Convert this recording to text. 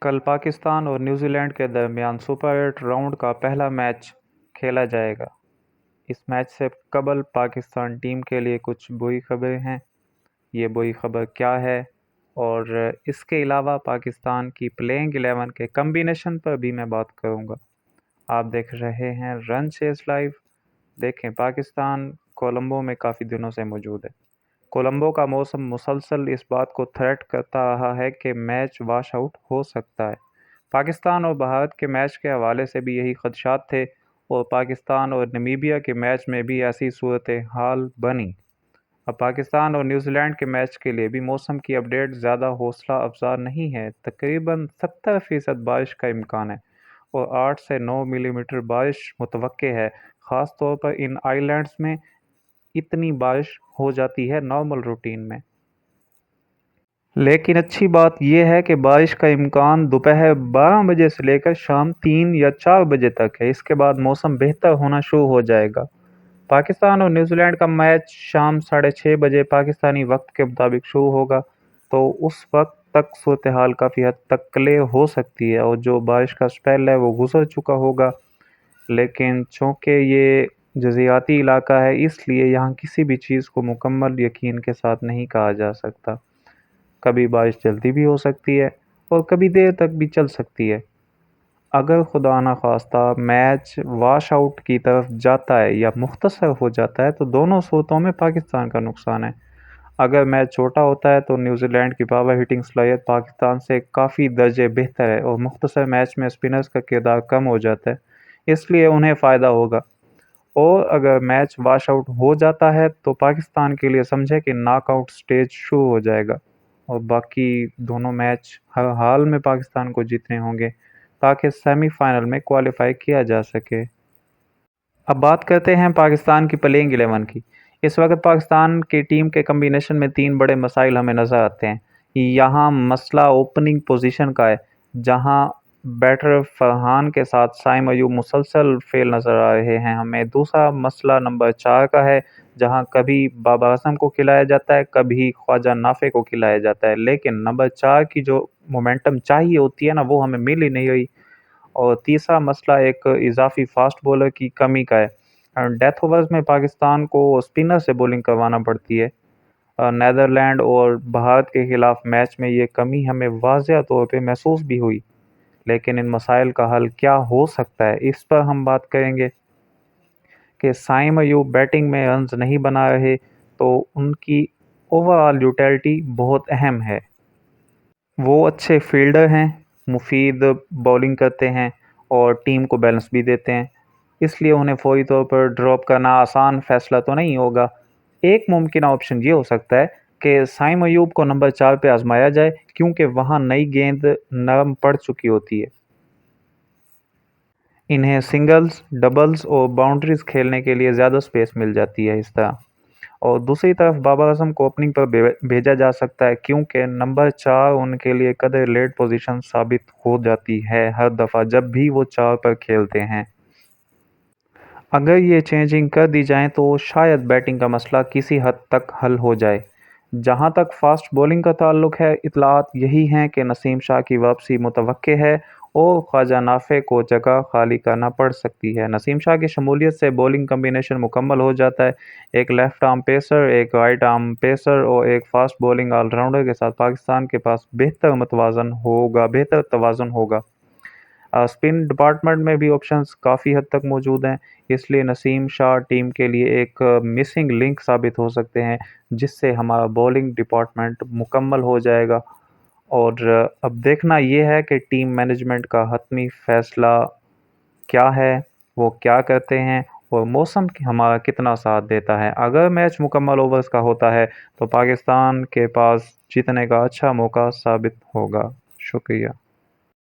कल पाकिस्तान और न्यूजीलैंड के दरमियान सुपर 8 राउंड का पहला मैच खेला जाएगा। इस मैच से कबल पाकिस्तान टीम के लिए कुछ बुरी खबरें हैं। ये बुरी खबर क्या है और इसके अलावा पाकिस्तान की प्लेइंग 11 के कम्बिनेशन पर भी मैं बात करूँगा। आप देख रहे हैं रन चेस लाइव। देखें, पाकिस्तान कोलंबो में काफ़ी दिनों से मौजूद है। कोलंबो का मौसम मुसलसल इस बात को थ्रेट करता रहा है कि मैच वॉश आउट हो सकता है। पाकिस्तान और भारत के मैच के हवाले से भी यही खदशात थे और पाकिस्तान और नामीबिया के मैच में भी ऐसी सूरत हाल बनी। अब पाकिस्तान और न्यूजीलैंड के मैच के लिए भी मौसम की अपडेट ज़्यादा हौसला अफजा नहीं है। तकरीबन 70% बारिश का इम्कान है और 8 से 9 मिलीमीटर बारिश मुतवक्के है। ख़ास तौर पर इन आइलैंड्स में इतनी बारिश हो जाती है नॉर्मल रूटीन में। लेकिन अच्छी बात यह है कि बारिश का इम्कान दोपहर 12 बजे से लेकर शाम 3 या 4 बजे तक है। इसके बाद मौसम बेहतर होना शुरू हो जाएगा। पाकिस्तान और न्यूजीलैंड का मैच शाम 6:30 बजे पाकिस्तानी वक्त के मुताबिक शुरू होगा, तो उस वक्त तक सूरत हाल काफ़ी हद तक क्लियर हो सकती है और जो बारिश का स्पेल है वो गुजर चुका होगा। लेकिन चूँकि ये जज़ियाती इलाका है, इसलिए यहाँ किसी भी चीज़ को मुकम्मल यकीन के साथ नहीं कहा जा सकता। कभी बारिश जल्दी भी हो सकती है और कभी देर तक भी चल सकती है। अगर खुदा न खास्ता मैच वॉश आउट की तरफ जाता है या मुख्तसर हो जाता है तो दोनों सूरतों में पाकिस्तान का नुकसान है। अगर मैच छोटा होता है तो न्यूजीलैंड की पावर हिटिंग सलाहियत पाकिस्तान से काफ़ी दर्जे बेहतर है और मुख्तसर मैच में स्पिनर्स का किरदार कम हो जाता है, इसलिए उन्हें फ़ायदा होगा। और अगर मैच वॉश आउट हो जाता है तो पाकिस्तान के लिए समझे कि नॉकआउट स्टेज शुरू हो जाएगा और बाकी दोनों मैच हर हाल में पाकिस्तान को जीतने होंगे ताकि सेमीफाइनल में क्वालिफाई किया जा सके। अब बात करते हैं पाकिस्तान की प्लेइंग 11 की। इस वक्त पाकिस्तान की टीम के कम्बिनेशन में 3 बड़े मसाइल हमें नज़र आते हैं। यहाँ मसला ओपनिंग पोजीशन का है, जहाँ बैटर फरहान के साथ साइम अयूब मुसलसल फेल नज़र आ रहे हैं हमें। दूसरा मसला नंबर 4 का है, जहाँ कभी बाबर आजम को खिलाया जाता है, कभी ख्वाजा नाफे को खिलाया जाता है, लेकिन नंबर 4 की जो मोमेंटम चाहिए होती है ना, वो हमें मिल ही नहीं रही। और तीसरा मसला एक इजाफी फास्ट बॉलर की कमी का है। डेथ ओवर्स में पाकिस्तान को स्पिनर से बॉलिंग करवाना पड़ती है। नीदरलैंड और भारत के खिलाफ मैच में ये कमी हमें वाज़िया तौर पे महसूस भी हुई। लेकिन इन मसाइल का हल क्या हो सकता है, इस पर हम बात करेंगे कि साइम अयूब बैटिंग में रन्स नहीं बना रहे तो उनकी ओवरऑल यूटिलिटी बहुत अहम है। वो अच्छे फील्डर हैं, मुफीद बॉलिंग करते हैं और टीम को बैलेंस भी देते हैं, इसलिए उन्हें फौरी तौर पर ड्रॉप करना आसान फ़ैसला तो नहीं होगा। एक मुमकिन ऑप्शन ये हो सकता है कि साइम अयूब को नंबर 4 पे आजमाया जाए, क्योंकि वहाँ नई गेंद नरम पड़ चुकी होती है। इन्हें सिंगल्स, डबल्स और बाउंड्रीज खेलने के लिए ज़्यादा स्पेस मिल जाती है इस तरह। और दूसरी तरफ बाबर आजम को ओपनिंग पर भेजा जा सकता है, क्योंकि नंबर 4 उनके लिए कदर लेट पोजीशन साबित हो जाती है हर दफ़ा जब भी वो 4 पर खेलते हैं। अगर ये चेंजिंग कर दी जाए तो शायद बैटिंग का मसला किसी हद तक हल हो जाए। जहां तक फास्ट बॉलिंग का ताल्लुक है, इतलात यही हैं कि नसीम शाह की वापसी मुतवक्के है और ख्वाजा नाफे को जगह खाली करना पड़ सकती है। नसीम शाह की शमूलियत से बॉलिंग कम्बिनेशन मुकम्मल हो जाता है। एक लेफ़्ट आर्म पेसर, एक राइट आर्म पेसर और एक फास्ट बॉलिंग ऑलराउंडर के साथ पाकिस्तान के पास बेहतर तवाज़ुन होगा। स्पिन डिपार्टमेंट में भी ऑप्शंस काफ़ी हद तक मौजूद हैं, इसलिए नसीम शाह टीम के लिए एक मिसिंग लिंक साबित हो सकते हैं, जिससे हमारा बॉलिंग डिपार्टमेंट मुकम्मल हो जाएगा। और अब देखना ये है कि टीम मैनेजमेंट का हतमी फ़ैसला क्या है, वो क्या करते हैं और मौसम हमारा कितना साथ देता है। अगर मैच मुकम्मल ओवर्स का होता है तो पाकिस्तान के पास जीतने का अच्छा मौका साबित होगा। शुक्रिया।